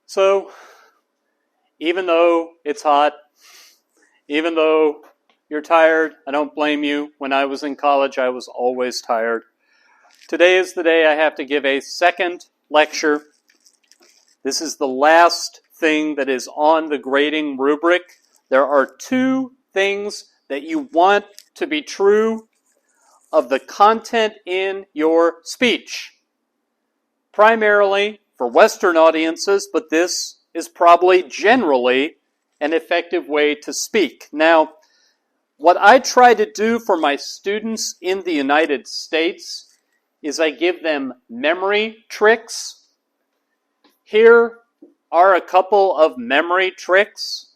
So, even though it's hot, even though you're tired, I don't blame you. When I was in college, I was always tired. Today is the day I have to give a second lecture. This is the last thing that is on the grading rubric. There are two things that you want to be true of the content in your speech. Primarily for Western audiences, but this is probably generally an effective way to speak. Now, what I try to do for my students in the United States is I give them memory tricks. Here are a couple of memory tricks.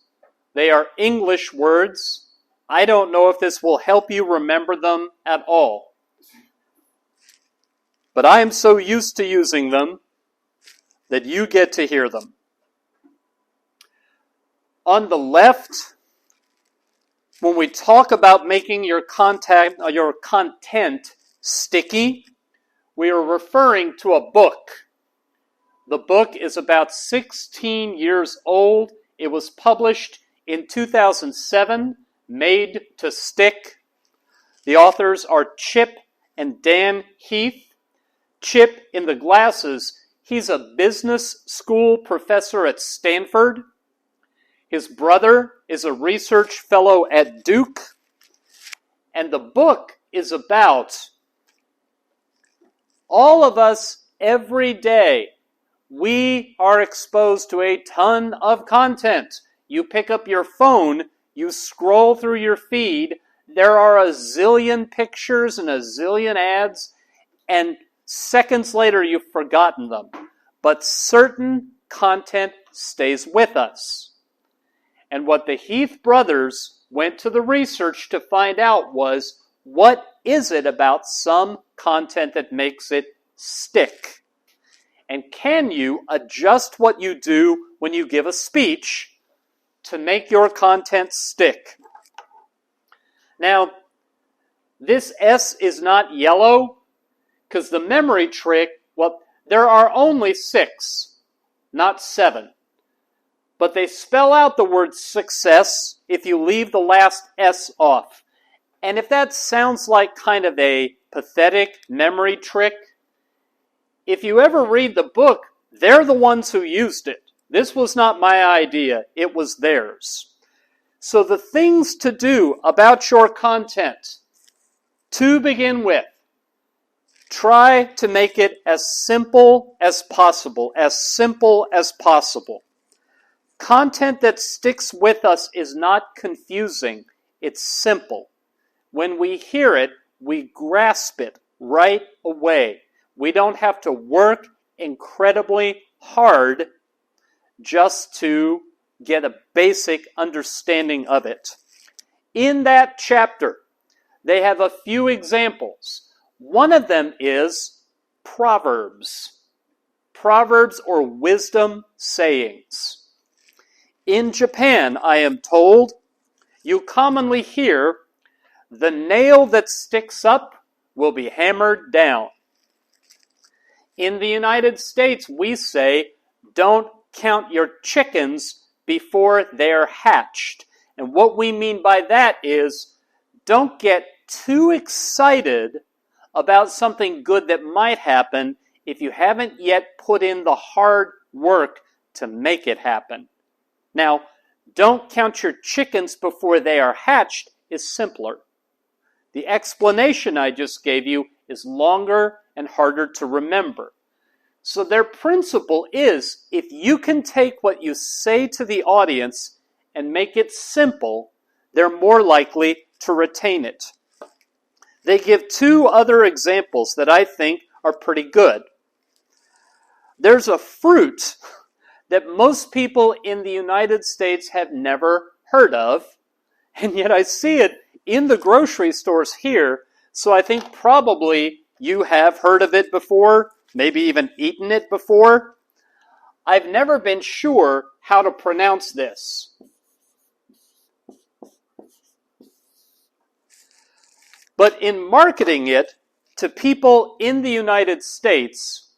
They are English words. I don't know if this will help you remember them at all. But I am so used to using them that you get to hear them. On the left, when we talk about making your content sticky, we are referring to a book. The book is about 16 years old. It was published in 2007, Made to Stick. The authors are Chip and Dan Heath. Chip in the glasses, he's a business school professor at Stanford. His brother is a research fellow at Duke. And the book is about all of us every day. We are exposed to a ton of content. You pick up your phone, you scroll through your feed, there are a zillion pictures and a zillion ads, and seconds later you've forgotten them. But certain content stays with us. And what the Heath brothers went to the research to find out was, what is it about some content that makes it stick? And can you adjust what you do when you give a speech to make your content stick? Now, this S is not yellow because the memory trick, well, there are only 6, not 7. But they spell out the word success if you leave the last S off. And if that sounds like kind of a pathetic memory trick, if you ever read the book, they're the ones who used it. This was not my idea, it was theirs. So the things to do about your content, to begin with, try to make it as simple as possible, as simple as possible. Content that sticks with us is not confusing, it's simple. When we hear it, we grasp it right away. We don't have to work incredibly hard just to get a basic understanding of it. In that chapter, they have a few examples. One of them is proverbs. Proverbs or wisdom sayings. In Japan, I am told, you commonly hear, the nail that sticks up will be hammered down. In the United States, we say, don't count your chickens before they're hatched. And what we mean by that is, don't get too excited about something good that might happen if you haven't yet put in the hard work to make it happen. Now, don't count your chickens before they are hatched is simpler. The explanation I just gave you is longer and harder to remember. So their principle is, if you can take what you say to the audience and make it simple, they're more likely to retain it. They give 2 other examples that I think are pretty good. There's a fruit that most people in the United States have never heard of, and yet I see it in the grocery stores here, so I think probably you have heard of it before, maybe even eaten it before. I've never been sure how to pronounce this. But in marketing it to people in the United States,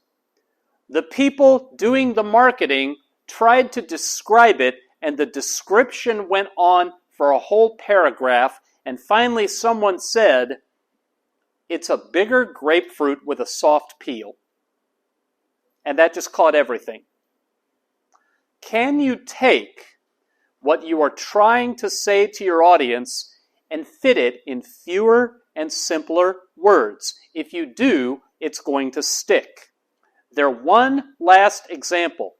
the people doing the marketing tried to describe it, and the description went on for a whole paragraph, and finally someone said, "It's a bigger grapefruit with a soft peel." And that just caught everything. Can you take what you are trying to say to your audience and fit it in fewer and simpler words? If you do, it's going to stick. There, one last example.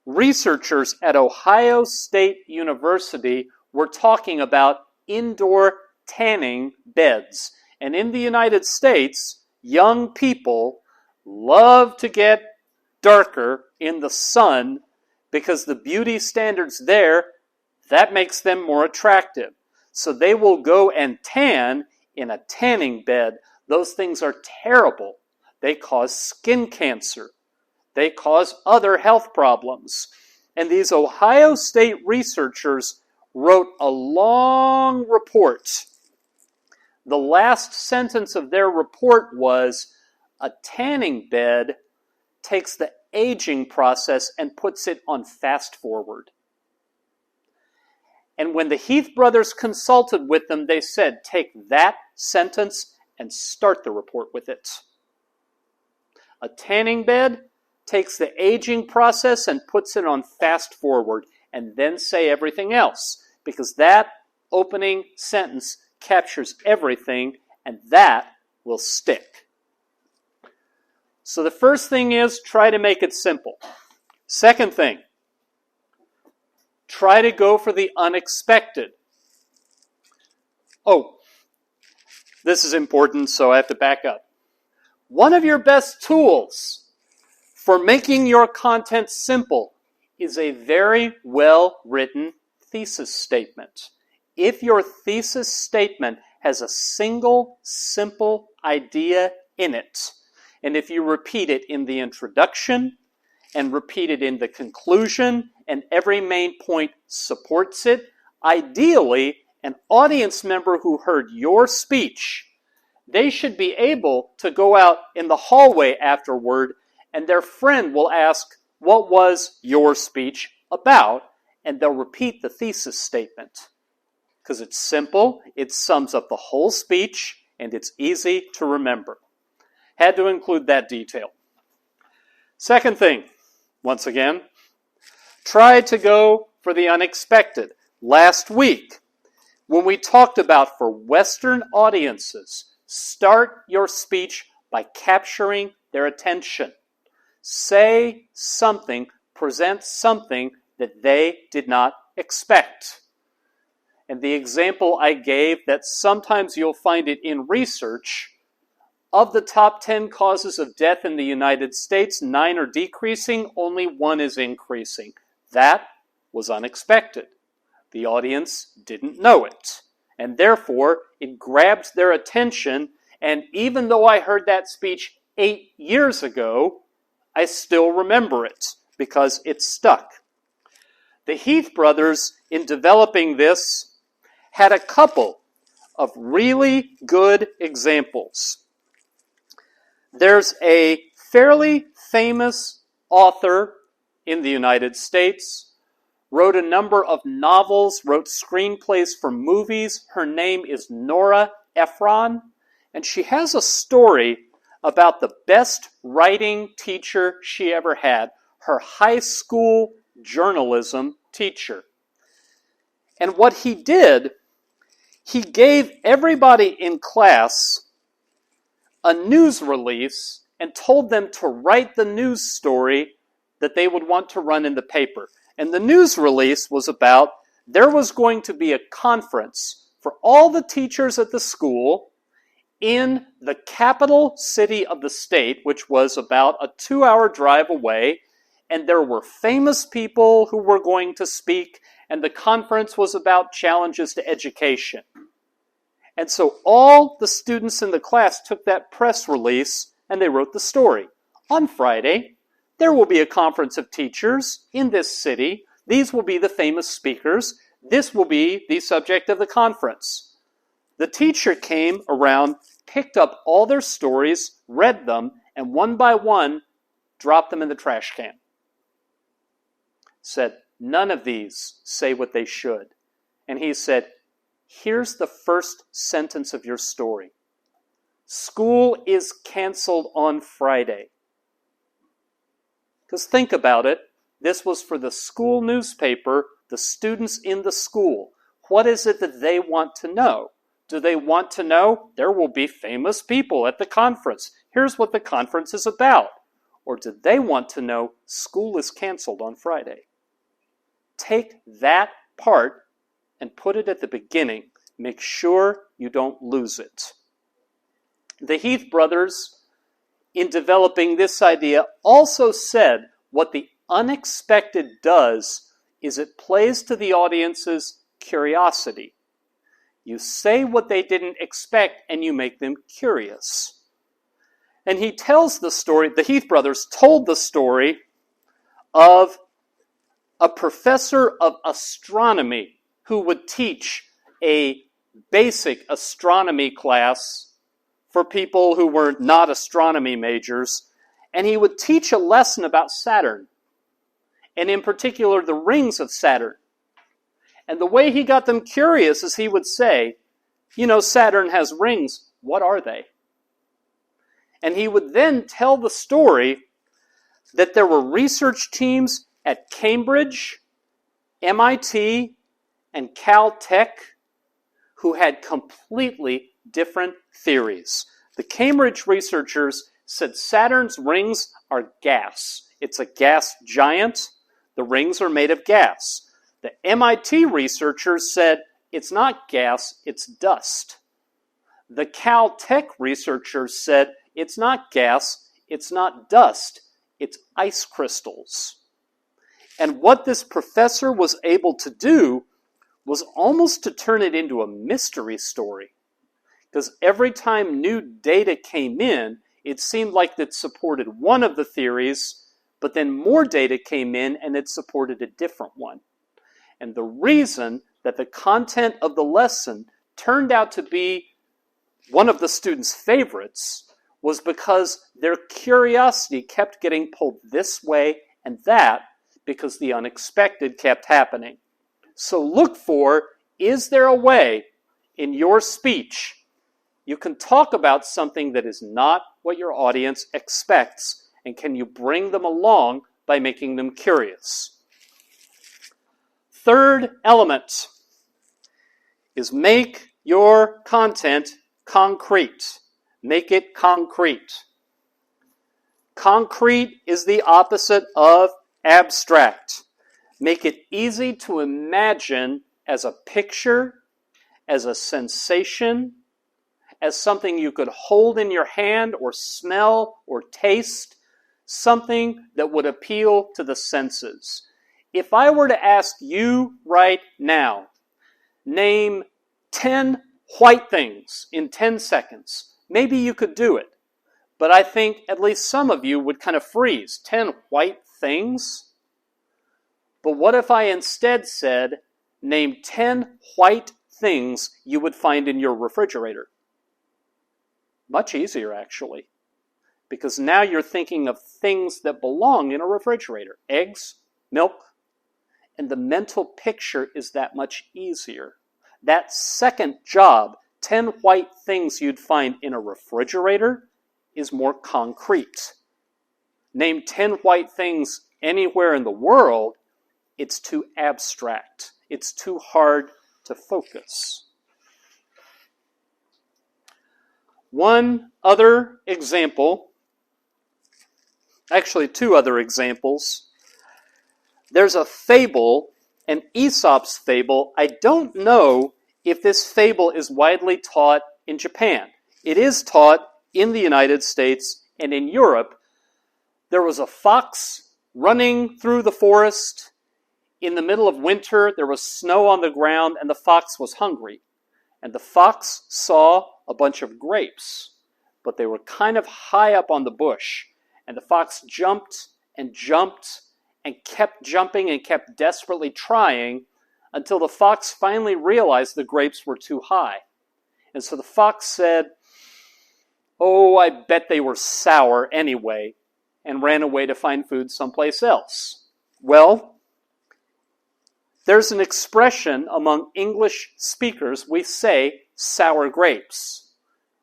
Researchers at Ohio State University were talking about indoor tanning beds. And in the United States, young people love to get darker in the sun because the beauty standards there, that makes them more attractive. So they will go and tan in a tanning bed. Those things are terrible. They cause skin cancer. They cause other health problems. And these Ohio State researchers wrote a long report. The last sentence of their report was, a tanning bed takes the aging process and puts it on fast forward. And when the Heath brothers consulted with them, they said, take that sentence and start the report with it. A tanning bed takes the aging process and puts it on fast forward, and then say everything else, because that opening sentence captures everything, and that will stick. So the first thing is, try to make it simple. Second thing, try to go for the unexpected. Oh, this is important, so I have to back up. One of your best tools for making your content simple is a very well-written thesis statement. If your thesis statement has a single, simple idea in it, and if you repeat it in the introduction, and repeat it in the conclusion, and every main point supports it, ideally, an audience member who heard your speech, they should be able to go out in the hallway afterward, and their friend will ask, what was your speech about? And they'll repeat the thesis statement. Because it's simple, it sums up the whole speech, and it's easy to remember. Had to include that detail. Second thing, once again, try to go for the unexpected. Last week, when we talked about for Western audiences, start your speech by capturing their attention. Say something, present something that they did not expect. And the example I gave, that sometimes you'll find it in research, of the top 10 causes of death in the United States, 9 are decreasing, only 1 is increasing. That was unexpected. The audience didn't know it. And therefore, it grabbed their attention, and even though I heard that speech 8 years ago, I still remember it because it stuck. The Heath brothers, in developing this, had a couple of really good examples. There's a fairly famous author in the United States, wrote a number of novels, wrote screenplays for movies. Her name is Nora Ephron, and she has a story about the best writing teacher she ever had, her high school journalism teacher. And what he did, he gave everybody in class a news release and told them to write the news story that they would want to run in the paper. And the news release was about there was going to be a conference for all the teachers at the school in the capital city of the state, which was about a 2-hour drive away, and there were famous people who were going to speak, and the conference was about challenges to education. And so all the students in the class took that press release and they wrote the story. On Friday, there will be a conference of teachers in this city. These will be the famous speakers. This will be the subject of the conference. The teacher came around, picked up all their stories, read them, and one by one dropped them in the trash can. said, none of these say what they should. And he said, here's the first sentence of your story. School is canceled on Friday. Because think about it. This was for the school newspaper, the students in the school. What is it that they want to know? Do they want to know there will be famous people at the conference? Here's what the conference is about. Or do they want to know school is canceled on Friday? Take that part and put it at the beginning. Make sure you don't lose it. The Heath brothers, in developing this idea, also said what the unexpected does is it plays to the audience's curiosity. You say what they didn't expect and you make them curious. And he tells the story, the Heath brothers told the story of a professor of astronomy who would teach a basic astronomy class for people who were not astronomy majors. And he would teach a lesson about Saturn, and in particular the rings of Saturn. And the way he got them curious is he would say, you know, Saturn has rings. What are they? And he would then tell the story that there were research teams at Cambridge, MIT, and Caltech who had completely different theories. The Cambridge researchers said Saturn's rings are gas. It's a gas giant. The rings are made of gas. The MIT researchers said it's not gas, it's dust. The Caltech researchers said it's not gas, it's not dust, it's ice crystals. And what this professor was able to do was almost to turn it into a mystery story. Because every time new data came in, it seemed like it supported one of the theories, but then more data came in and it supported a different one. And the reason that the content of the lesson turned out to be one of the students' favorites was because their curiosity kept getting pulled this way and that because the unexpected kept happening. So look for, is there a way in your speech you can talk about something that is not what your audience expects, and can you bring them along by making them curious? Third element is make your content concrete. Make it concrete. Concrete is the opposite of abstract. Make it easy to imagine as a picture, as a sensation, as something you could hold in your hand or smell or taste, something that would appeal to the senses. If I were to ask you right now, name 10 white things in 10 seconds, maybe you could do it. But I think at least some of you would kind of freeze. 10 white things? But what if I instead said, name 10 white things you would find in your refrigerator? Much easier, actually. Because now you're thinking of things that belong in a refrigerator. Eggs, milk, and the mental picture is that much easier. That second job, 10 white things you'd find in a refrigerator, is more concrete. Name 10 white things anywhere in the world, it's too abstract. It's too hard to focus. One other example, actually two other examples. There's a fable, an Aesop's fable. I don't know if this fable is widely taught in Japan. It is taught in the United States and in Europe. There was a fox running through the forest. In the middle of winter, there was snow on the ground, and the fox was hungry. And the fox saw a bunch of grapes, but they were kind of high up on the bush. And the fox jumped and jumped and kept jumping and kept desperately trying until the fox finally realized the grapes were too high. And so the fox said, "Oh, I bet they were sour anyway," and ran away to find food someplace else. Well, There's an expression among English speakers, we say sour grapes.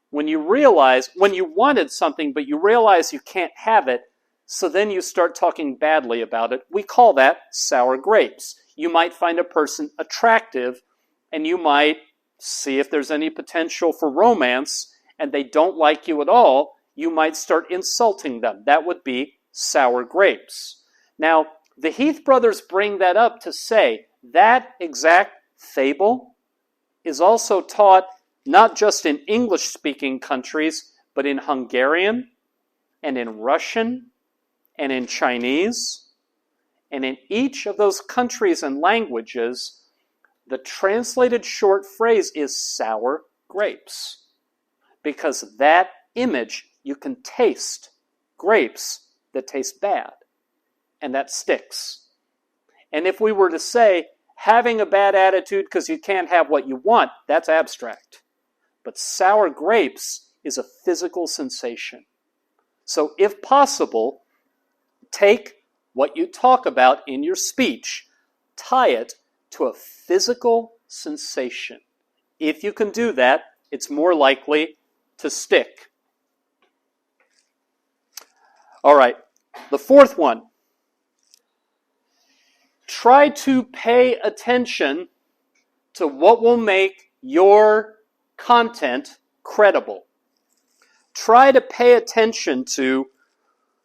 When you wanted something, but you realize you can't have it, so then you start talking badly about it. We call that sour grapes. You might find a person attractive, and you might see if there's any potential for romance, and they don't like you at all. You might start insulting them. That would be sour grapes. Now, the Heath brothers bring that up to say that exact fable is also taught not just in English-speaking countries, but in Hungarian, and in Russian, and in Chinese. And in each of those countries and languages, the translated short phrase is sour grapes. Because that image, you can taste grapes that taste bad. And that sticks. And if we were to say, having a bad attitude because you can't have what you want, that's abstract. But sour grapes is a physical sensation. So if possible, take what you talk about in your speech, tie it to a physical sensation. If you can do that, it's more likely to stick. All right, the fourth one. Try to pay attention to what will make your content credible. Try to pay attention to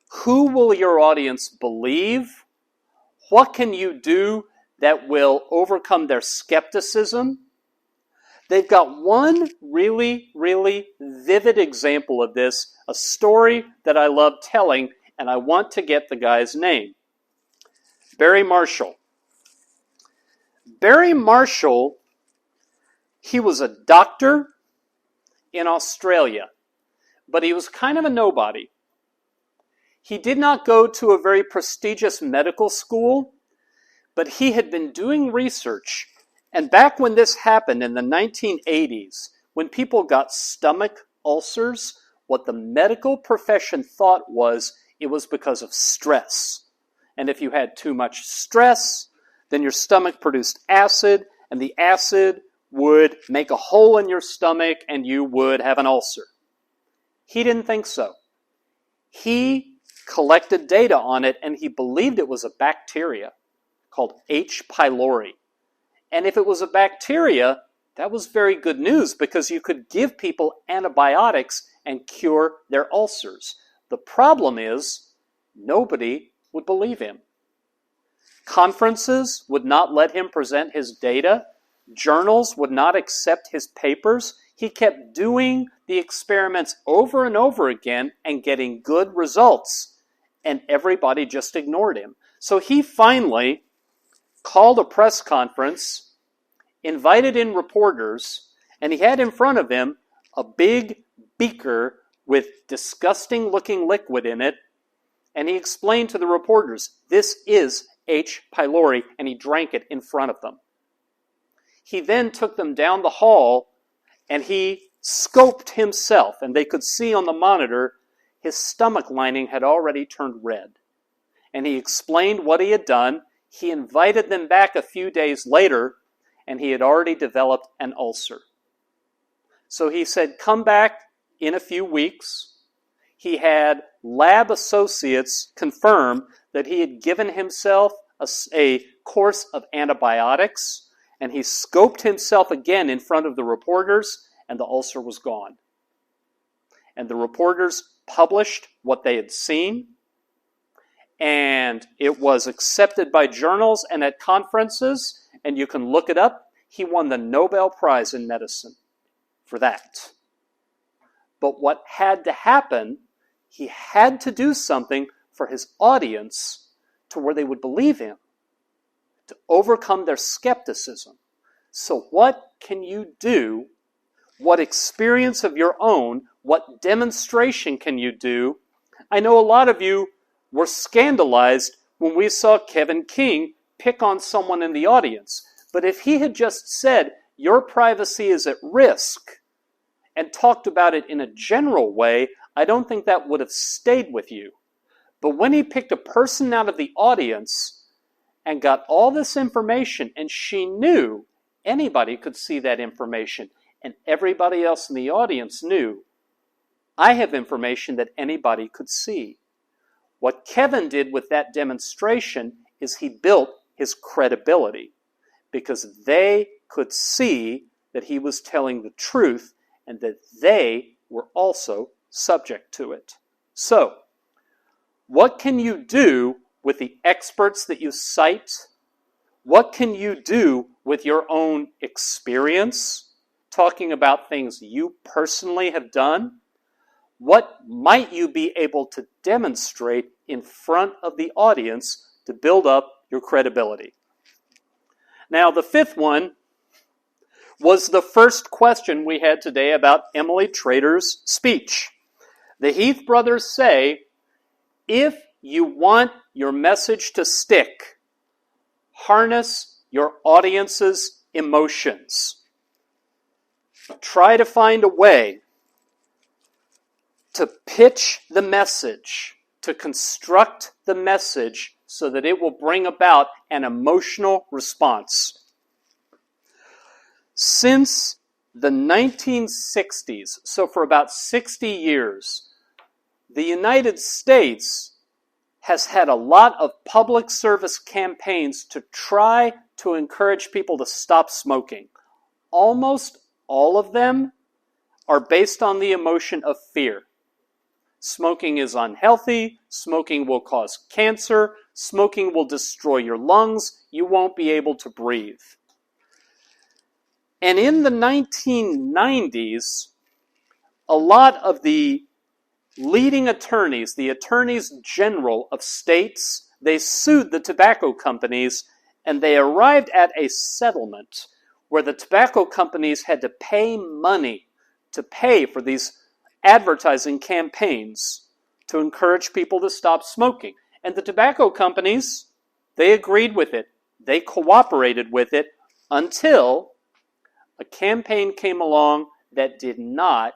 who will your audience believe? What can you do that will overcome their skepticism? They've got one really, really vivid example of this, a story that I love telling, and I want to get the guy's name. Barry Marshall. Barry Marshall, he was a doctor in Australia, but he was kind of a nobody. He did not go to a very prestigious medical school, but he had been doing research. And back when this happened in the 1980s, when people got stomach ulcers, what the medical profession thought was it was because of stress. And if you had too much stress, then your stomach produced acid, and the acid would make a hole in your stomach and you would have an ulcer. He didn't think so. He collected data on it, and he believed it was a bacteria called H. pylori. And if it was a bacteria, that was very good news because you could give people antibiotics and cure their ulcers. The problem is, nobody would believe him. Conferences would not let him present his data. Journals would not accept his papers. He kept doing the experiments over and over again and getting good results. And everybody just ignored him. So he finally called a press conference, invited in reporters, and he had in front of him a big beaker with disgusting-looking liquid in it, and he explained to the reporters, this is H. pylori, and he drank it in front of them. He then took them down the hall, and he scoped himself, and they could see on the monitor his stomach lining had already turned red. And he explained what he had done. He invited them back a few days later, and he had already developed an ulcer. So he said, come back in a few weeks. He had lab associates confirm that he had given himself a course of antibiotics, and he scoped himself again in front of the reporters, and the ulcer was gone. And the reporters published what they had seen, and it was accepted by journals and at conferences, and you can look it up. He won the Nobel Prize in medicine for that. But what had to happen, he had to do something for his audience to where they would believe him, to overcome their skepticism. So what can you do? What experience of your own, what demonstration can you do? I know a lot of you were scandalized when we saw Kevin King pick on someone in the audience. But if he had just said, your privacy is at risk, and talked about it in a general way, I don't think that would have stayed with you. But when he picked a person out of the audience and got all this information, and she knew anybody could see that information, and everybody else in the audience knew, I have information that anybody could see. What Kevin did with that demonstration is he built his credibility, because they could see that he was telling the truth and that they were also subject to it. So, what can you do with the experts that you cite? What can you do with your own experience, talking about things you personally have done? What might you be able to demonstrate in front of the audience to build up your credibility? Now, the fifth one was the first question we had today about Emily Trader's speech. The Heath brothers say, if you want your message to stick, harness your audience's emotions. Try to find a way to pitch the message, to construct the message so that it will bring about an emotional response. Since the 1960s, so for about 60 years, the United States has had a lot of public service campaigns to try to encourage people to stop smoking. Almost all of them are based on the emotion of fear. Smoking is unhealthy. Smoking will cause cancer. Smoking will destroy your lungs. You won't be able to breathe. And in the 1990s, a lot of the leading attorneys, the attorneys general of states, they sued the tobacco companies, and they arrived at a settlement where the tobacco companies had to pay money to pay for these advertising campaigns to encourage people to stop smoking. And the tobacco companies, they agreed with it. They cooperated with it until a campaign came along that did not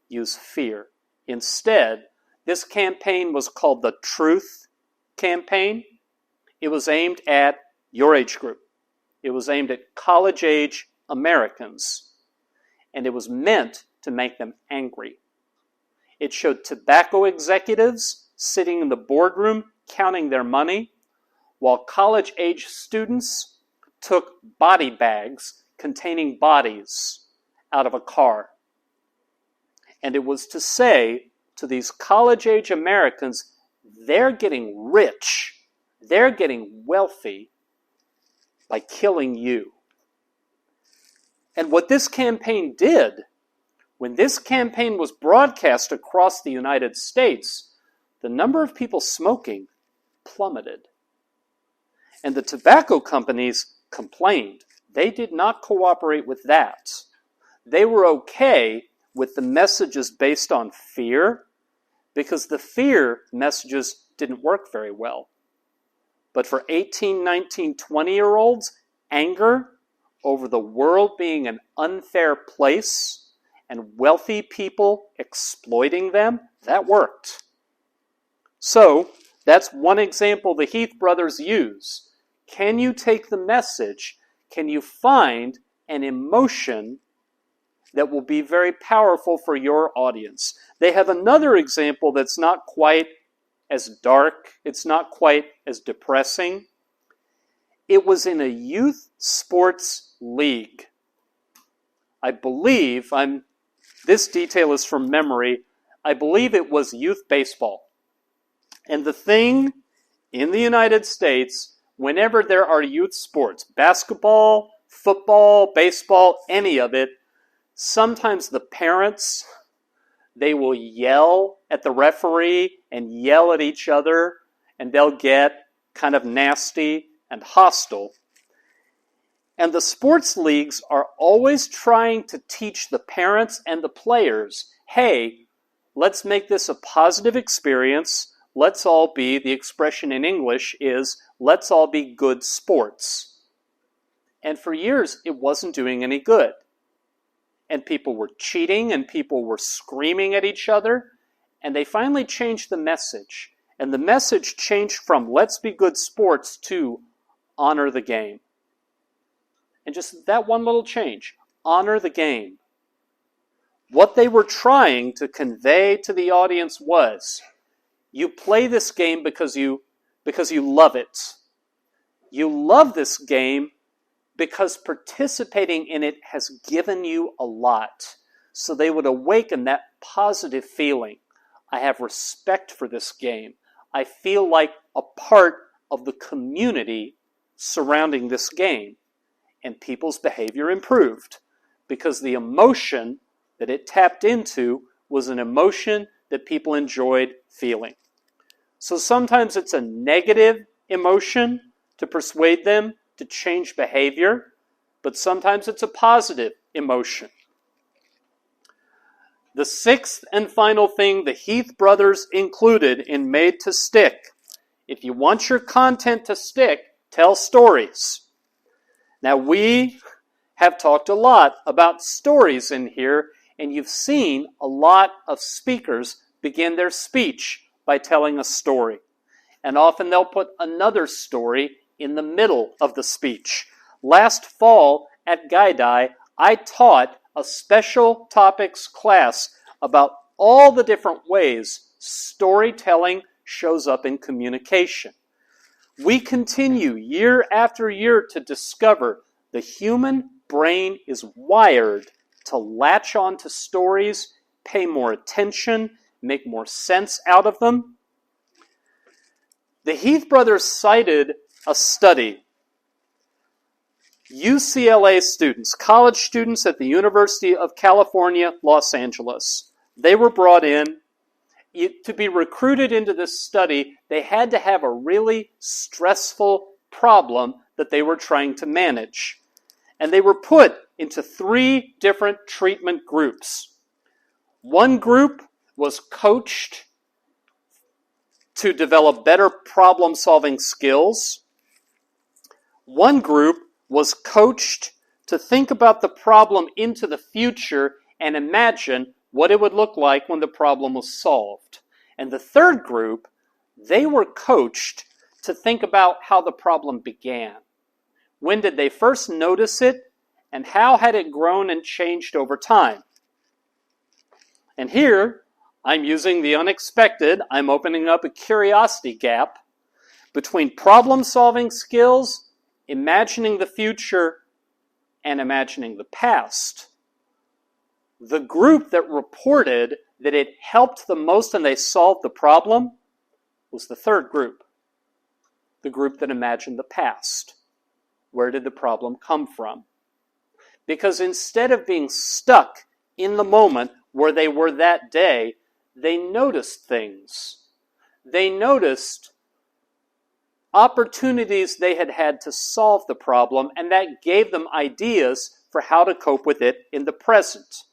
use fear. Instead, this campaign was called the Truth Campaign. It was aimed at your age group. It was aimed at college-age Americans. And it was meant to make them angry. It showed tobacco executives sitting in the boardroom counting their money, while college-age students took body bags containing bodies out of a car. And it was to say to these college-age Americans, they're getting rich, they're getting wealthy by killing you. And what this campaign did, when this campaign was broadcast across the United States, the number of people smoking plummeted. And the tobacco companies complained. They did not cooperate with that. They were okay with the messages based on fear, because the fear messages didn't work very well. But for 18, 19, 20-year-olds, anger over the world being an unfair place and wealthy people exploiting them, that worked. So, that's one example the Heath brothers use. Can you take the message? Can you find an emotion that will be very powerful for your audience? They have another example that's not quite as dark. It's not quite as depressing. It was in a youth sports league. I believe, this detail is from memory, I believe it was youth baseball. And the thing in the United States, whenever there are youth sports, basketball, football, baseball, any of it, sometimes the parents, they will yell at the referee and yell at each other, and they'll get kind of nasty and hostile. And the sports leagues are always trying to teach the parents and the players, hey, let's make this a positive experience. Let's all be, the expression in English is, let's all be good sports. And for years, it wasn't doing any good. And people were cheating, and people were screaming at each other, and they finally changed the message. And the message changed from let's be good sports to honor the game. And just that one little change, honor the game. What they were trying to convey to the audience was, you play this game because you love it. You love this game because participating in it has given you a lot. So they would awaken that positive feeling. I have respect for this game. I feel like a part of the community surrounding this game. And people's behavior improved because the emotion that it tapped into was an emotion that people enjoyed feeling. So sometimes it's a negative emotion to persuade them to change behavior, but sometimes it's a positive emotion. The sixth and final thing the Heath brothers included in Made to Stick. If you want your content to stick, tell stories. Now, we have talked a lot about stories in here, and you've seen a lot of speakers begin their speech by telling a story. And often they'll put another story in the middle of the speech. Last fall at Gaidai, I taught a special topics class about all the different ways storytelling shows up in communication. We continue year after year to discover the human brain is wired to latch on to stories, pay more attention, make more sense out of them. The Heath brothers cited a study. UCLA students, college students at the University of California, Los Angeles, they were brought in. To be recruited into this study, they had to have a really stressful problem that they were trying to manage. And they were put into 3 different treatment groups. One group was coached to develop better problem-solving skills. One group was coached to think about the problem into the future and imagine what it would look like when the problem was solved. And the third group, they were coached to think about how the problem began. When did they first notice it, and how had it grown and changed over time? And here, I'm using the unexpected. I'm opening up a curiosity gap between problem-solving skills, imagining the future, and imagining the past. The group that reported that it helped the most and they solved the problem was the third group, the group that imagined the past. Where did the problem come from? Because instead of being stuck in the moment where they were that day, they noticed things. They noticed opportunities they had had to solve the problem, and that gave them ideas for how to cope with it in the present.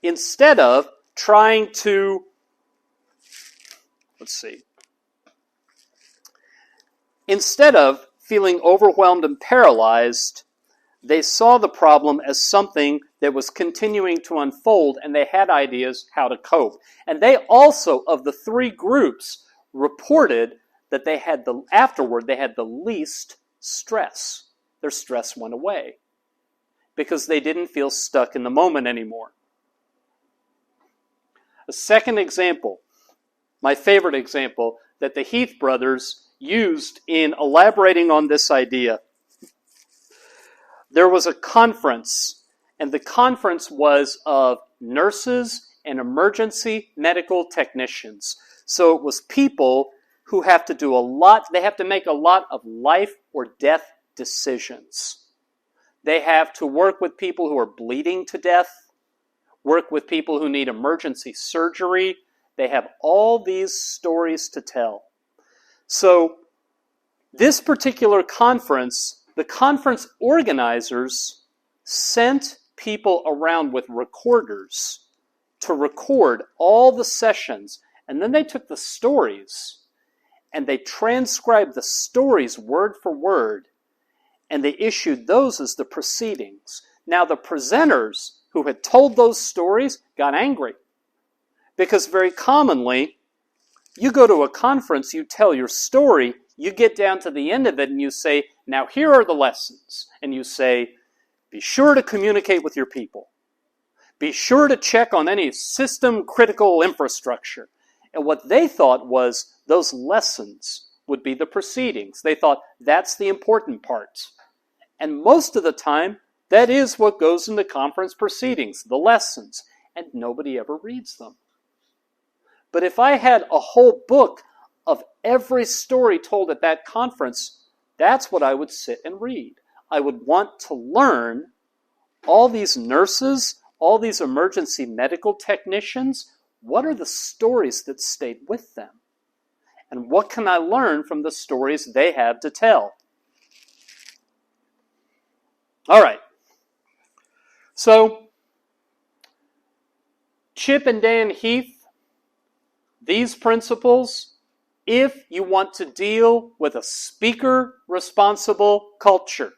Instead of trying to, instead of feeling overwhelmed and paralyzed, they saw the problem as something that was continuing to unfold, and they had ideas how to cope. And they also, of the 3 groups, reported that afterward they had the least stress. Their stress went away because they didn't feel stuck in the moment anymore. A second example, my favorite example, that the Heath brothers used in elaborating on this idea. There was a conference, and the conference was of nurses and emergency medical technicians. So it was people who have to do they have to make a lot of life or death decisions. They have to work with people who are bleeding to death, work with people who need emergency surgery. They have all these stories to tell. So this particular conference, the conference organizers sent people around with recorders to record all the sessions, and then they took the stories and they transcribed the stories word for word, and they issued those as the proceedings. Now the presenters who had told those stories got angry, because very commonly, you go to a conference, you tell your story, you get down to the end of it and you say, now here are the lessons. And you say, be sure to communicate with your people. Be sure to check on any system critical infrastructure. And what they thought was those lessons would be the proceedings. They thought that's the important part. And most of the time, that is what goes into conference proceedings, the lessons. And nobody ever reads them. But if I had a whole book of every story told at that conference, that's what I would sit and read. I would want to learn all these nurses, all these emergency medical technicians, what are the stories that stayed with them? And what can I learn from the stories they have to tell? All right. So, Chip and Dan Heath, these principles, if you want to deal with a speaker-responsible culture,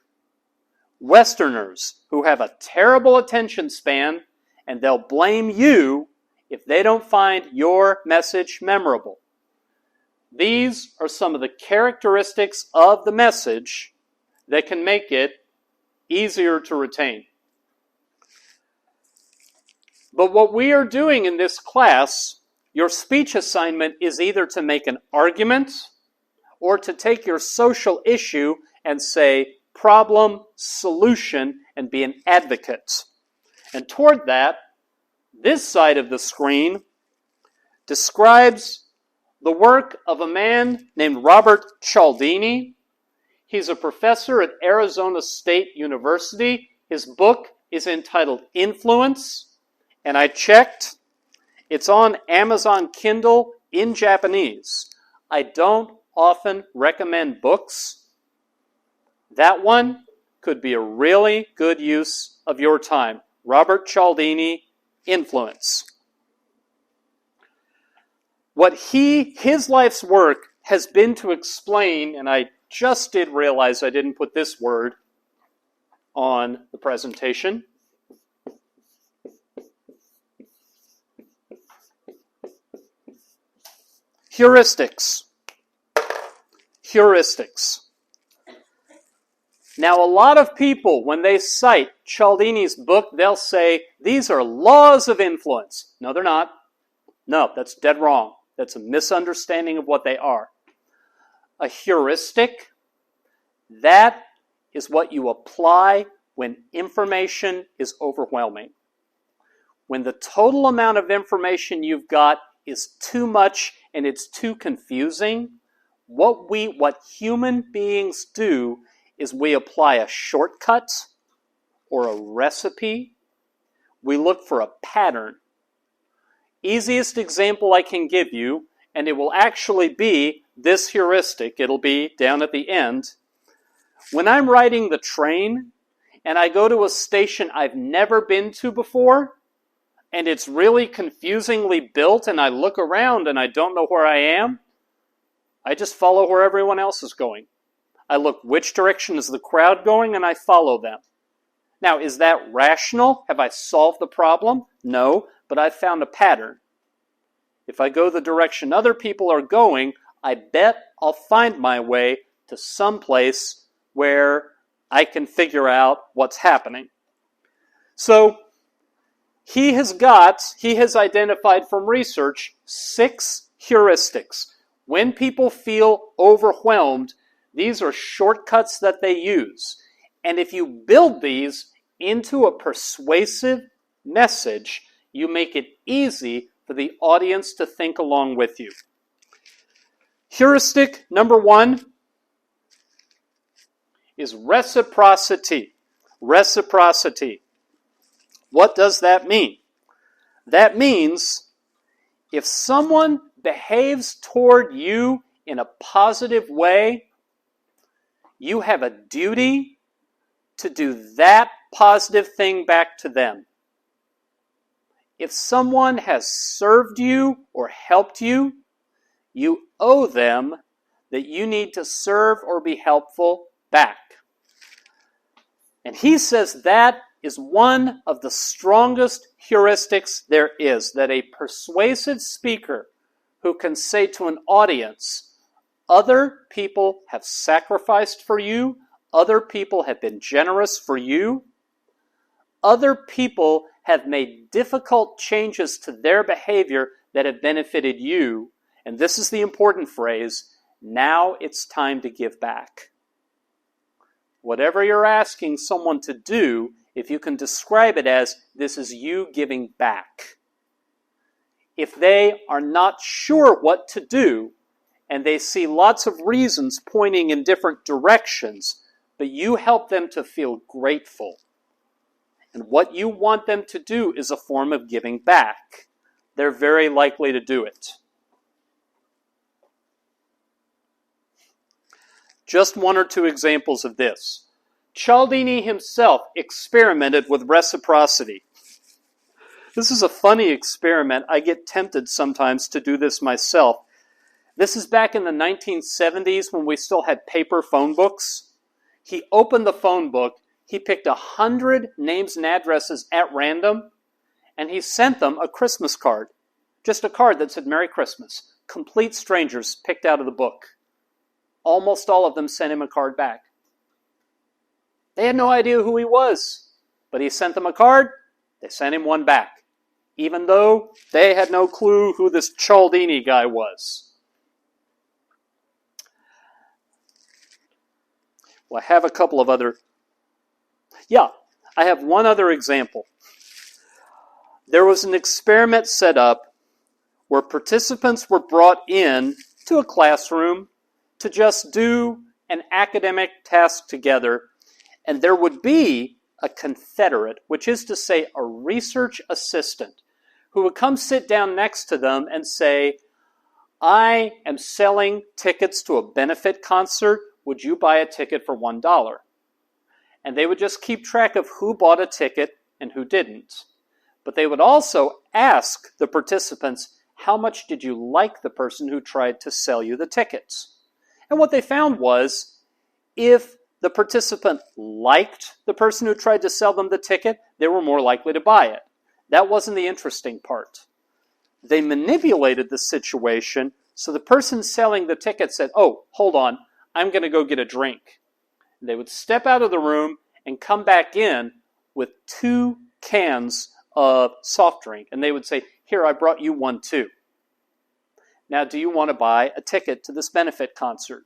Westerners who have a terrible attention span, and they'll blame you if they don't find your message memorable. These are some of the characteristics of the message that can make it easier to retain. But what we are doing in this class, your speech assignment is either to make an argument or to take your social issue and say problem, solution, and be an advocate. And toward that, this side of the screen describes the work of a man named Robert Cialdini. He's a professor at Arizona State University. His book is entitled Influence, and I checked. It's on Amazon Kindle in Japanese. I don't often recommend books. That one could be a really good use of your time. Robert Cialdini, Influence. What his life's work has been to explain, and I just did realize I didn't put this word on the presentation. Heuristics. Heuristics. Now, a lot of people, when they cite Cialdini's book, they'll say, these are laws of influence. No, they're not. No, that's dead wrong. That's a misunderstanding of what they are. A heuristic, that is what you apply when information is overwhelming. When the total amount of information you've got is too much and it's too confusing, what human beings do is we apply a shortcut or a recipe. We look for a pattern. Easiest example I can give you, and it will actually be this heuristic. It'll be down at the end. When I'm riding the train and I go to a station I've never been to before, and it's really confusingly built, and I look around and I don't know where I am, I just follow where everyone else is going. I look which direction is the crowd going, and I follow them. Now, is that rational? Have I solved the problem? No, but I've found a pattern. If I go the direction other people are going, I bet I'll find my way to some place where I can figure out what's happening. So, he has identified from research 6 heuristics. When people feel overwhelmed, these are shortcuts that they use. And if you build these into a persuasive message, you make it easy for the audience to think along with you. Heuristic number 1 is reciprocity. Reciprocity. What does that mean? That means if someone behaves toward you in a positive way, you have a duty to do that positive thing back to them. If someone has served you or helped you, you owe them that you need to serve or be helpful back. And he says that is one of the strongest heuristics there is, that a persuasive speaker who can say to an audience, Other people have sacrificed for you. Other people have been generous for you. Other people have made difficult changes to their behavior that have benefited you. And this is the important phrase, now it's time to give back. Whatever you're asking someone to do, if you can describe it as, this is you giving back. If they are not sure what to do, and they see lots of reasons pointing in different directions, but you help them to feel grateful. And what you want them to do is a form of giving back. They're very likely to do it. Just one or two examples of this. Cialdini himself experimented with reciprocity. This is a funny experiment. I get tempted sometimes to do this myself. This is back in the 1970s when we still had paper phone books. He opened the phone book, he picked 100 names and addresses at random, and he sent them a Christmas card. Just a card that said Merry Christmas. Complete strangers picked out of the book. Almost all of them sent him a card back. They had no idea who he was, but he sent them a card, they sent him one back, even though they had no clue who this Cialdini guy was. Well, I have a couple of other... I have one other example. There was an experiment set up where participants were brought in to a classroom to just do an academic task together, and there would be a confederate, which is to say a research assistant, who would come sit down next to them and say, I am selling tickets to a benefit concert. Would you buy a ticket for $1? And they would just keep track of who bought a ticket and who didn't. But they would also ask the participants, how much did you like the person who tried to sell you the tickets? And what they found was, if the participant liked the person who tried to sell them the ticket, they were more likely to buy it. That wasn't the interesting part. They manipulated the situation so the person selling the ticket said, oh, hold on, I'm going to go get a drink. And they would step out of the room and come back in with 2 cans of soft drink. And they would say, here, I brought you one too. Now, do you want to buy a ticket to this benefit concert?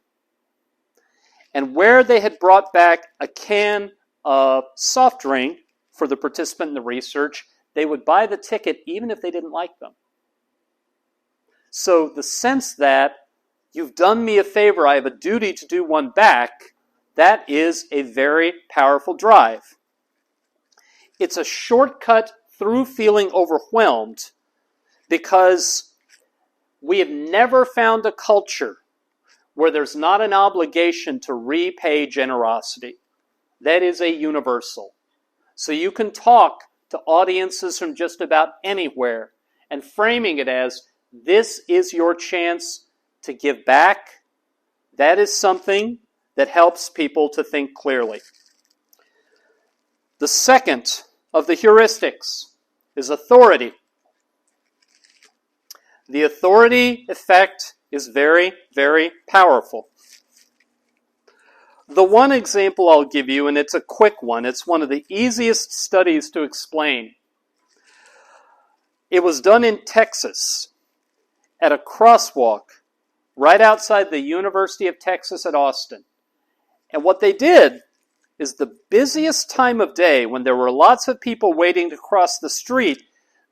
And where they had brought back a can of soft drink for the participant in the research, they would buy the ticket even if they didn't like them. So the sense that you've done me a favor, I have a duty to do one back, that is a very powerful drive. It's a shortcut through feeling overwhelmed because we have never found a culture where there's not an obligation to repay generosity. That is a universal. So you can talk to audiences from just about anywhere and framing it as, this is your chance to give back. That is something that helps people to think clearly. The second of the heuristics is authority. The authority effect is very, very powerful. The one example I'll give you, and it's a quick one, it's one of the easiest studies to explain. It was done in Texas at a crosswalk right outside the University of Texas at Austin. And what they did is the busiest time of day, when there were lots of people waiting to cross the street,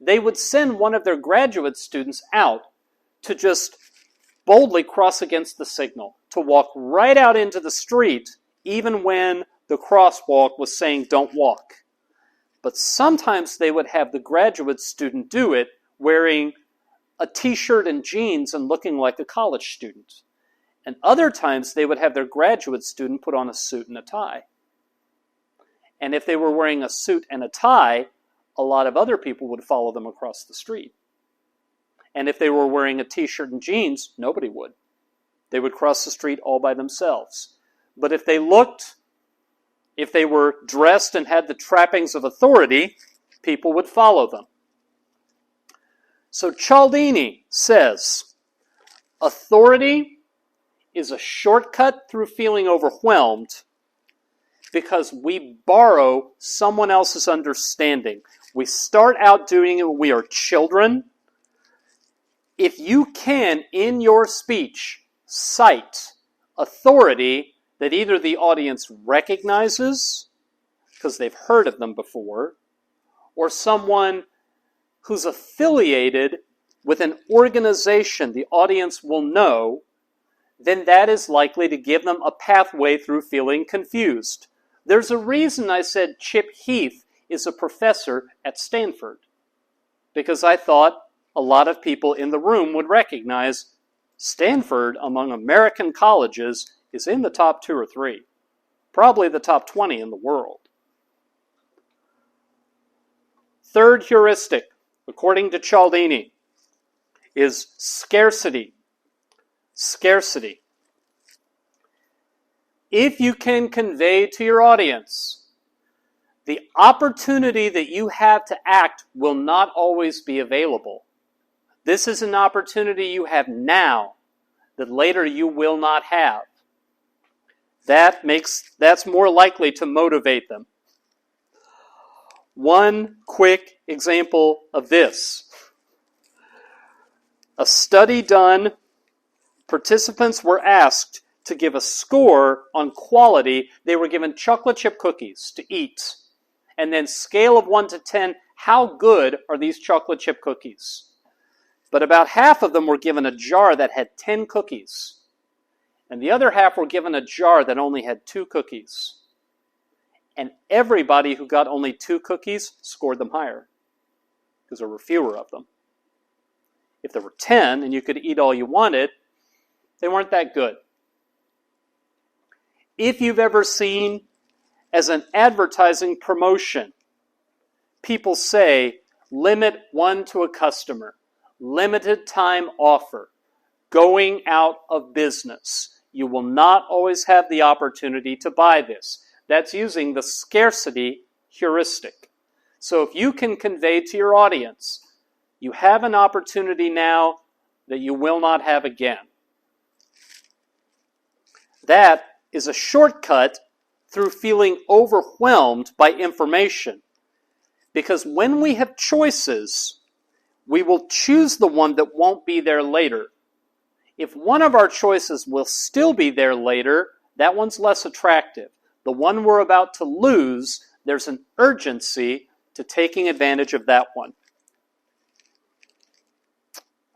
they would send one of their graduate students out to just boldly cross against the signal, to walk right out into the street, even when the crosswalk was saying don't walk. But sometimes they would have the graduate student do it wearing a t-shirt and jeans and looking like a college student. And other times they would have their graduate student put on a suit and a tie. And if they were wearing a suit and a tie, a lot of other people would follow them across the street. And if they were wearing a t-shirt and jeans, nobody would. They would cross the street all by themselves. But if they were dressed and had the trappings of authority, people would follow them. So Cialdini says, authority is a shortcut through feeling overwhelmed because we borrow someone else's understanding. We start out doing it when we are children. If you can, in your speech, cite authority that either the audience recognizes because they've heard of them before, or someone who's affiliated with an organization the audience will know, then that is likely to give them a pathway through feeling confused. There's a reason I said Chip Heath is a professor at Stanford, because I thought a lot of people in the room would recognize Stanford among American colleges is in the top 2 or 3, probably the top 20 in the world. Third heuristic, according to Cialdini, is scarcity. Scarcity. If you can convey to your audience the opportunity that you have to act will not always be available. This is an opportunity you have now that later you will not have. That's more likely to motivate them. One quick example of this. A study done, participants were asked to give a score on quality. They were given chocolate chip cookies to eat. And then scale of 1 to 10, how good are these chocolate chip cookies? But about half of them were given a jar that had 10 cookies. And the other half were given a jar that only had 2 cookies. And everybody who got only 2 cookies scored them higher, because there were fewer of them. If there were 10 and you could eat all you wanted, they weren't that good. If you've ever seen, as an advertising promotion, people say, limit 1 to a customer, limited time offer, going out of business. You will not always have the opportunity to buy this. That's using the scarcity heuristic. So if you can convey to your audience, you have an opportunity now that you will not have again. That is a shortcut through feeling overwhelmed by information. Because when we have choices, we will choose the one that won't be there later. If one of our choices will still be there later, that one's less attractive. The one we're about to lose, there's an urgency to taking advantage of that one.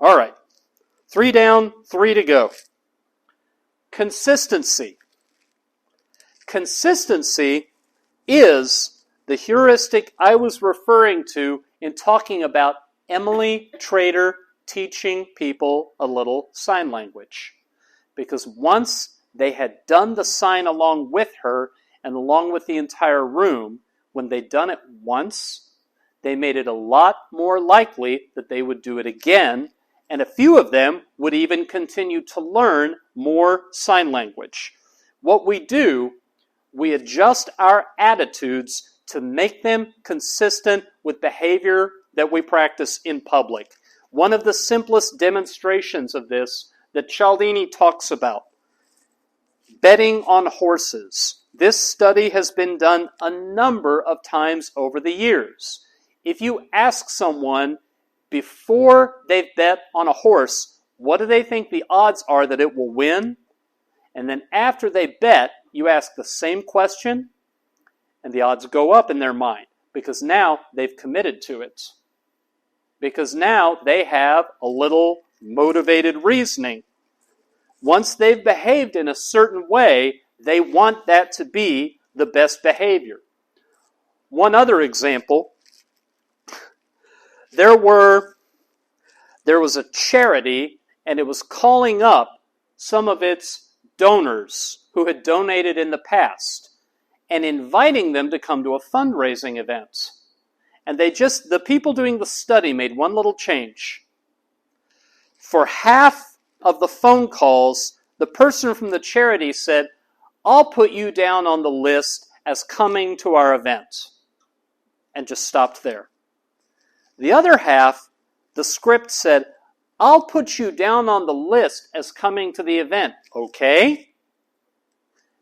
All right. 3 down, 3 to go. Consistency. Consistency is the heuristic I was referring to in talking about Emily Trader teaching people a little sign language. Because once they had done the sign along with her and along with the entire room, when they'd done it once, they made it a lot more likely that they would do it again, and a few of them would even continue to learn more sign language. What we do, we adjust our attitudes to make them consistent with behavior that we practice in public. One of the simplest demonstrations of this that Cialdini talks about, betting on horses. This study has been done a number of times over the years. If you ask someone before they've bet on a horse, what do they think the odds are that it will win? And then after they bet, you ask the same question, and the odds go up in their mind, because now they've committed to it. Because now they have a little motivated reasoning. Once they've behaved in a certain way, they want that to be the best behavior. One other example, there was a charity, and it was calling up some of its donors who had donated in the past and inviting them to come to a fundraising event. And the people doing the study made one little change. For half of the phone calls, the person from the charity said, I'll put you down on the list as coming to our event. And just stopped there. The other half, the script said, I'll put you down on the list as coming to the event, okay?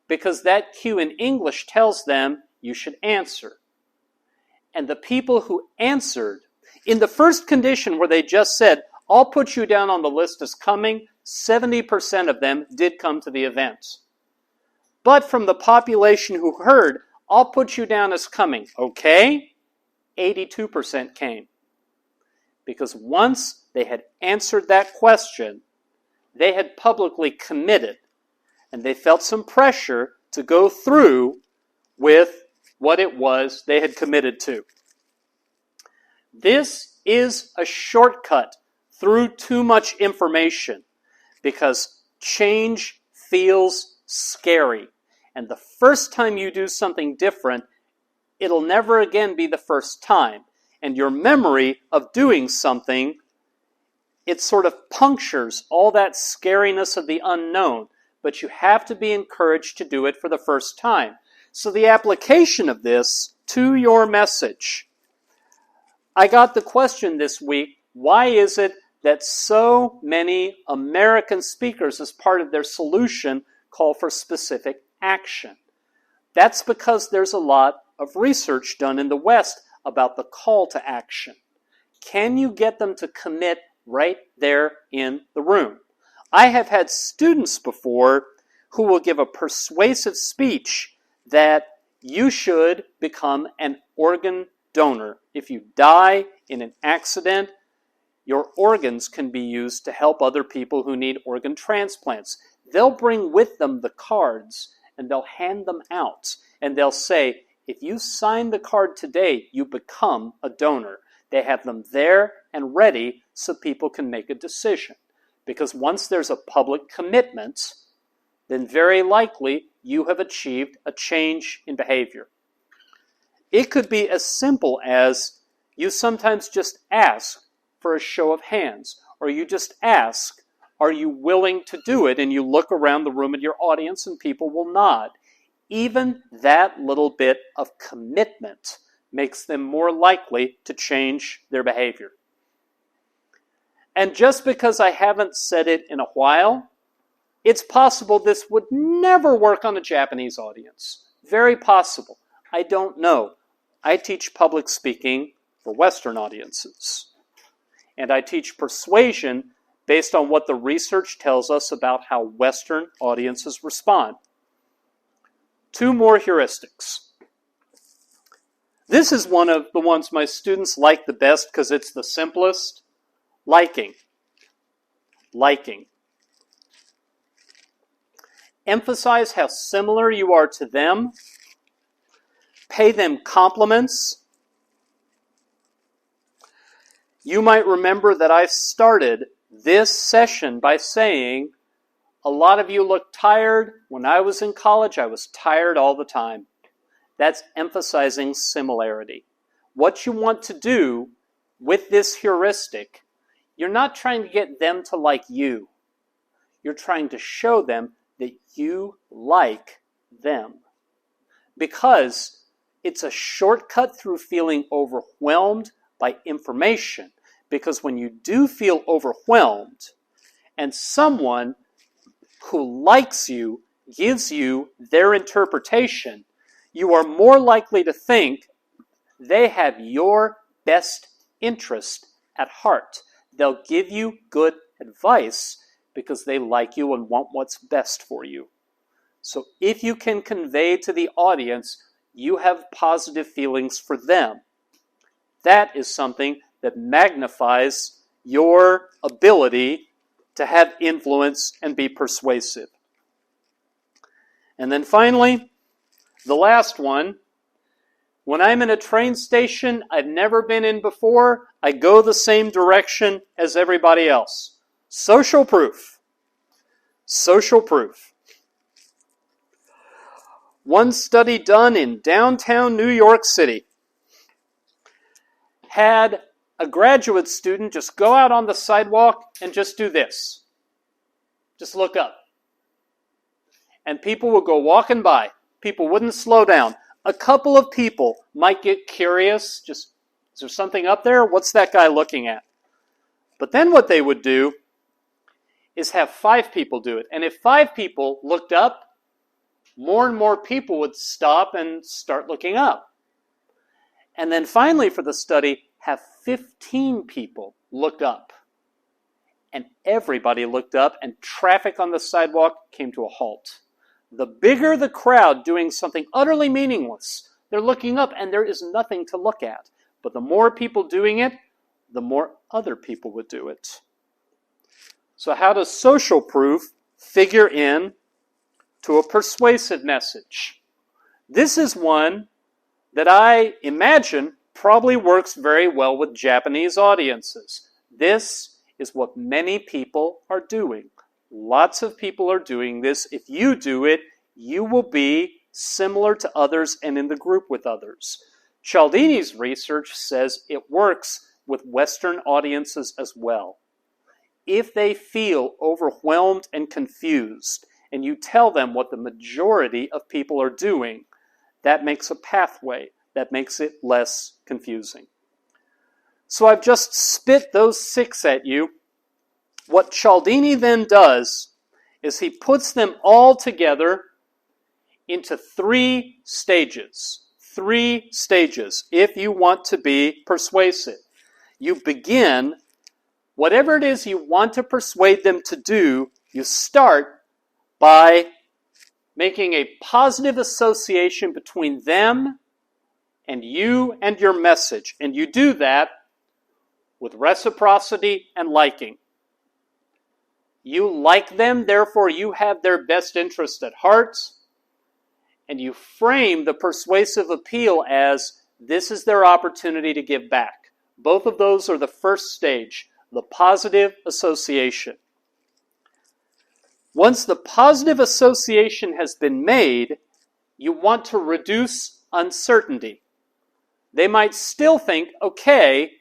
Because that cue in English tells them you should answer. And the people who answered, in the first condition where they just said, I'll put you down on the list as coming, 70% of them did come to the event. But from the population who heard, I'll put you down as coming, okay? 82% came. Because once they had answered that question, they had publicly committed, and they felt some pressure to go through with what it was they had committed to. This is a shortcut through too much information because change feels scary. And the first time you do something different, it'll never again be the first time. And your memory of doing something, it sort of punctures all that scariness of the unknown. But you have to be encouraged to do it for the first time. So the application of this to your message. I got the question this week, why is it that so many American speakers, as part of their solution, call for specific action? That's because there's a lot of research done in the West about the call to action. Can you get them to commit right there in the room? I have had students before who will give a persuasive speech that you should become an organ donor. If you die in an accident, your organs can be used to help other people who need organ transplants. They'll bring with them the cards and they'll hand them out. And they'll say, if you sign the card today, you become a donor. They have them there and ready so people can make a decision. Because once there's a public commitment, then very likely you have achieved a change in behavior. It could be as simple as you sometimes just ask for a show of hands, or you just ask, are you willing to do it? And you look around the room at your audience and people will nod. Even that little bit of commitment makes them more likely to change their behavior. And just because I haven't said it in a while, it's possible this would never work on a Japanese audience. Very possible. I don't know. I teach public speaking for Western audiences. And I teach persuasion based on what the research tells us about how Western audiences respond. 2 more heuristics. This is one of the ones my students like the best because it's the simplest. Liking. Liking. Emphasize how similar you are to them. Pay them compliments. You might remember that I started this session by saying, a lot of you look tired. When I was in college, I was tired all the time. That's emphasizing similarity. What you want to do with this heuristic, you're not trying to get them to like you. You're trying to show them that you like them. Because it's a shortcut through feeling overwhelmed by information. Because when you do feel overwhelmed, and someone who likes you gives you their interpretation, you are more likely to think they have your best interest at heart. They'll give you good advice because they like you and want what's best for you. So if you can convey to the audience you have positive feelings for them, that is something that magnifies your ability to have influence and be persuasive. And then finally, the last one, when I'm in a train station I've never been in before, I go the same direction as everybody else. Social proof. Social proof. One study done in downtown New York City had a graduate student just go out on the sidewalk and just do this. Just look up. And people would go walking by. People wouldn't slow down. A couple of people might get curious. Just, is there something up there? What's that guy looking at? But then what they would do is have 5 people do it. And if 5 people looked up, more and more people would stop and start looking up. And then finally for the study, have 15 people look up. And everybody looked up, and traffic on the sidewalk came to a halt. The bigger the crowd doing something utterly meaningless, they're looking up and there is nothing to look at. But the more people doing it, the more other people would do it. So how does social proof figure in to a persuasive message? This is one that I imagine probably works very well with Japanese audiences. This is what many people are doing. Lots of people are doing this. If you do it, you will be similar to others and in the group with others. Cialdini's research says it works with Western audiences as well. If they feel overwhelmed and confused, and you tell them what the majority of people are doing, that makes a pathway. That makes it less confusing. So I've just spit those 6 at you. What Cialdini then does is he puts them all together into 3 stages. 3 stages if you want to be persuasive. You begin, whatever it is you want to persuade them to do, you start by making a positive association between them and you and your message. And you do that with reciprocity and liking. You like them, therefore you have their best interest at heart. And you frame the persuasive appeal as this is their opportunity to give back. Both of those are the first stage, the positive association. Once the positive association has been made, you want to reduce uncertainty. They might still think, okay,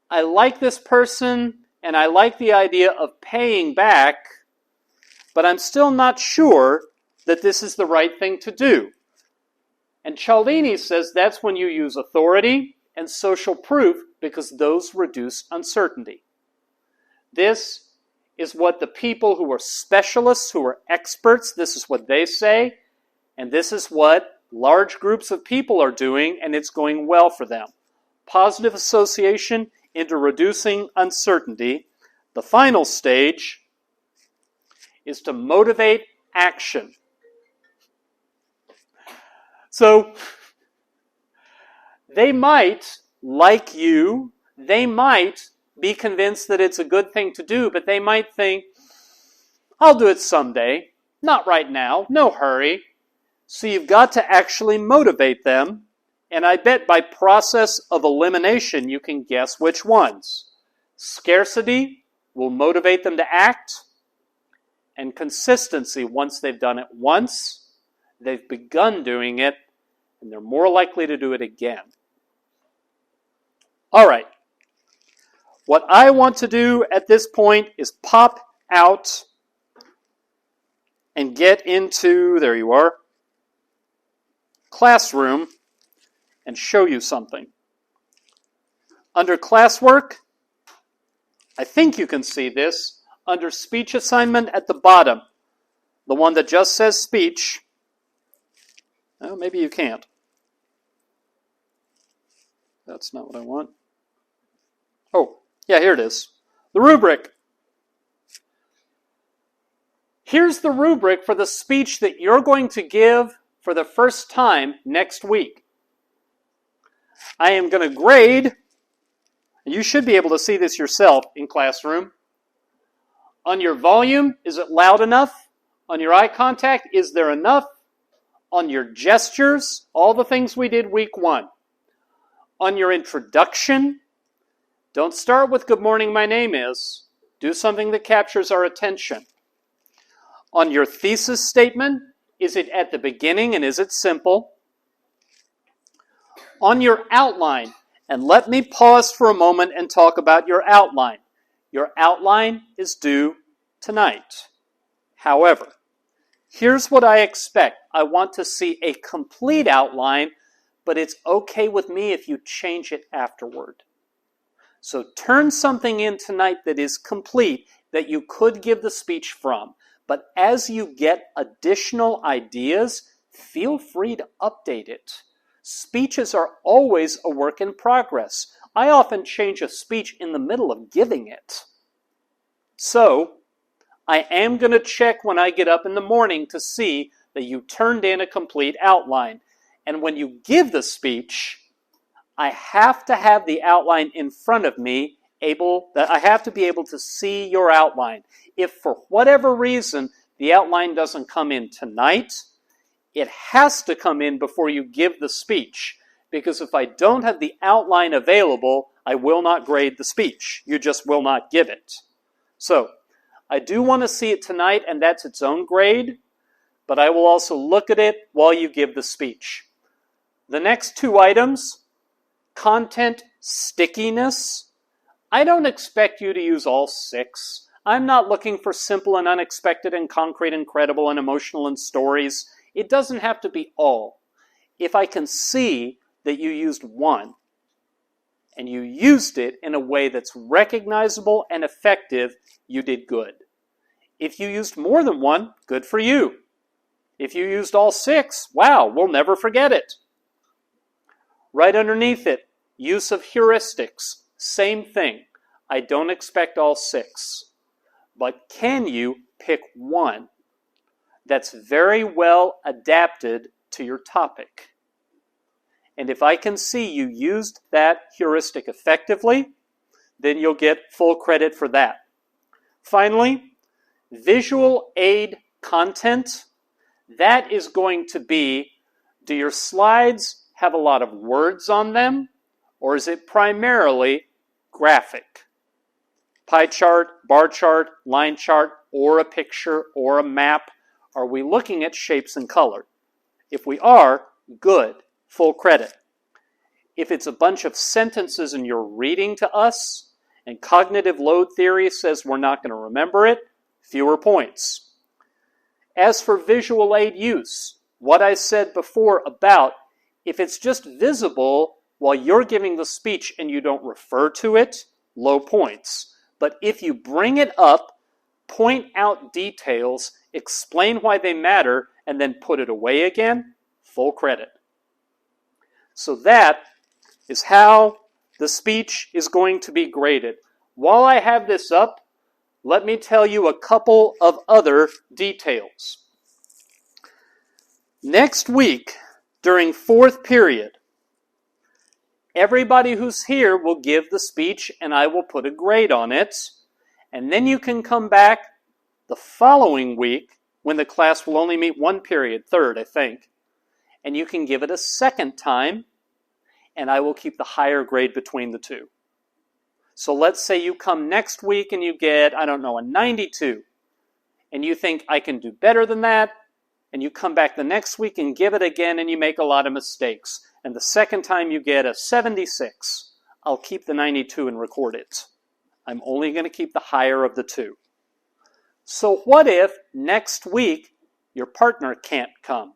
I like this person and I like the idea of paying back, but I'm still not sure that this is the right thing to do. And Cialdini says that's when you use authority and social proof because those reduce uncertainty. This is what the people who are specialists, who are experts, this is what they say, and this is what large groups of people are doing, and it's going well for them. Positive association into reducing uncertainty. The final stage is to motivate action. So, they might like you, they might be convinced that it's a good thing to do, but they might think, I'll do it someday, not right now, no hurry. So you've got to actually motivate them, and I bet by process of elimination you can guess which ones. Scarcity will motivate them to act, and consistency, once they've done it once, they've begun doing it, and they're more likely to do it again. All right. What I want to do at this point is pop out and get into, there you are, Classroom and show you something. Under classwork, I think you can see this, under speech assignment at the bottom, the one that just says speech. Well, maybe you can't. That's not what I want. Oh, yeah, here it is. The rubric. Here's the rubric for the speech that you're going to give for the first time next week. I am going to grade, and you should be able to see this yourself in Classroom. On your volume, is it loud enough? On your eye contact, is there enough? On your gestures, all the things we did week 1. On your introduction, don't start with good morning, my name is. Do something that captures our attention. On your thesis statement, is it at the beginning and is it simple? On your outline, and let me pause for a moment and talk about your outline. Your outline is due tonight. However, here's what I expect. I want to see a complete outline, but it's okay with me if you change it afterward. So turn something in tonight that is complete, that you could give the speech from. But as you get additional ideas, feel free to update it. Speeches are always a work in progress. I often change a speech in the middle of giving it. So, I am going to check when I get up in the morning to see that you turned in a complete outline. And when you give the speech, I have to have the outline in front of me, I have to be able to see your outline. If for whatever reason the outline doesn't come in tonight, it has to come in before you give the speech. Because if I don't have the outline available, I will not grade the speech. You just will not give it. So, I do want to see it tonight, and that's its own grade, but I will also look at it while you give the speech. The next two items, content stickiness. I don't expect you to use all 6. I'm not looking for simple and unexpected and concrete and credible and emotional and stories. It doesn't have to be all. If I can see that you used one, and you used it in a way that's recognizable and effective, you did good. If you used more than one, good for you. If you used all 6, wow, we'll never forget it. Right underneath it, use of heuristics. Same thing. I don't expect all 6. But can you pick one that's very well adapted to your topic? And if I can see you used that heuristic effectively, then you'll get full credit for that. Finally, visual aid content. That is going to be, do your slides have a lot of words on them, or is it primarily graphic? Pie chart, bar chart, line chart, or a picture, or a map. Are we looking at shapes and color? If we are, good. Full credit. If it's a bunch of sentences and you're reading to us, and cognitive load theory says we're not going to remember it, fewer points. As for visual aid use, what I said before about if it's just visible while you're giving the speech and you don't refer to it, low points. But if you bring it up, point out details, explain why they matter, and then put it away again, full credit. So that is how the speech is going to be graded. While I have this up, let me tell you a couple of other details. Next week, during 4th period, everybody who's here will give the speech and I will put a grade on it. And then you can come back the following week when the class will only meet 1 period, 3rd, I think. And you can give it a second time, and I will keep the higher grade between the two. So let's say you come next week and you get, a 92. And you think, I can do better than that. And you come back the next week and give it again and you make a lot of mistakes. And the second time you get a 76. I'll keep the 92 and record it. I'm only going to keep the higher of the two. So what if next week your partner can't come?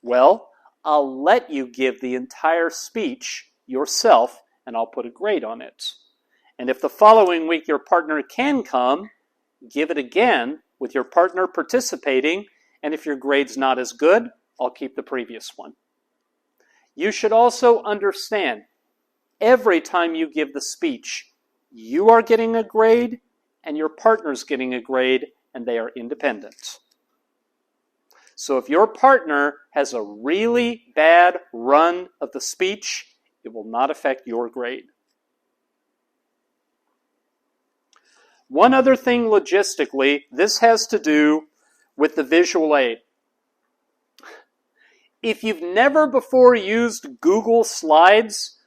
Well, I'll let you give the entire speech yourself and I'll put a grade on it. And if the following week your partner can come, give it again with your partner participating, and if your grade's not as good, I'll keep the previous one. You should also understand, every time you give the speech, you are getting a grade and your partner's getting a grade, and they are independent. So if your partner has a really bad run of the speech, it will not affect your grade. One other thing logistically, this has to do with the visual aid. If you've never before used Google Slides,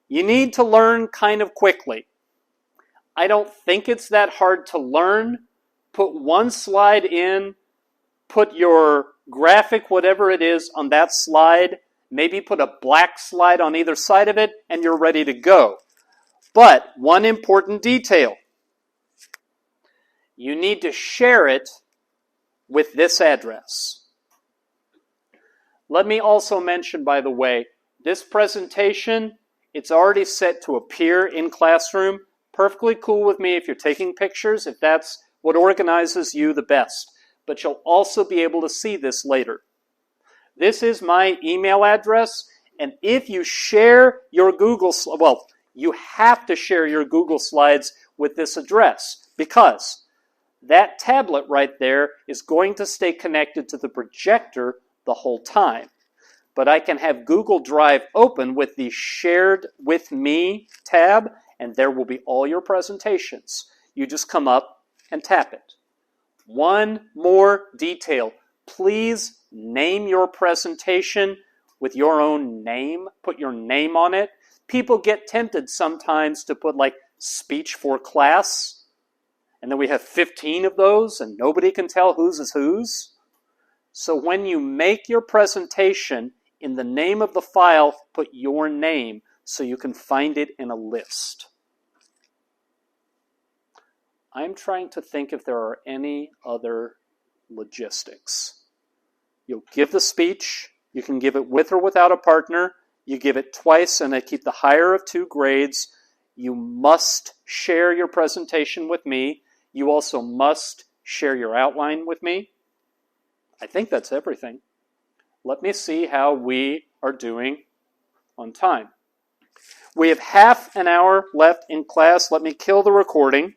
you need to learn kind of quickly. I don't think it's that hard to learn. Put one slide in, put your graphic, whatever it is, on that slide, maybe put a black slide on either side of it, and you're ready to go. But one important detail. You need to share it with this address. Let me also mention, by the way, this presentation It's already set to appear in Classroom. Perfectly cool with me if you're taking pictures, if that's what organizes you the best. But you'll also be able to see this later. This is my email address, and if you share your Google, well, you have to share your Google Slides with this address because that tablet right there is going to stay connected to the projector the whole time. But I can have Google Drive open with the Shared With Me tab, and there will be all your presentations. You just come up and tap it. One more detail. Please name your presentation with your own name. Put your name on it. People get tempted sometimes to put like speech for class, and then we have 15 of those, and nobody can tell whose is whose. So when you make your presentation, in the name of the file, put your name so you can find it in a list. I'm trying to think if there are any other logistics. You'll give the speech. You can give it with or without a partner. You give it twice and I keep the higher of 2 grades. You must share your presentation with me. You also must share your outline with me. I think that's everything. Let me see how we are doing on time. We have half an hour left in class. Let me kill the recording.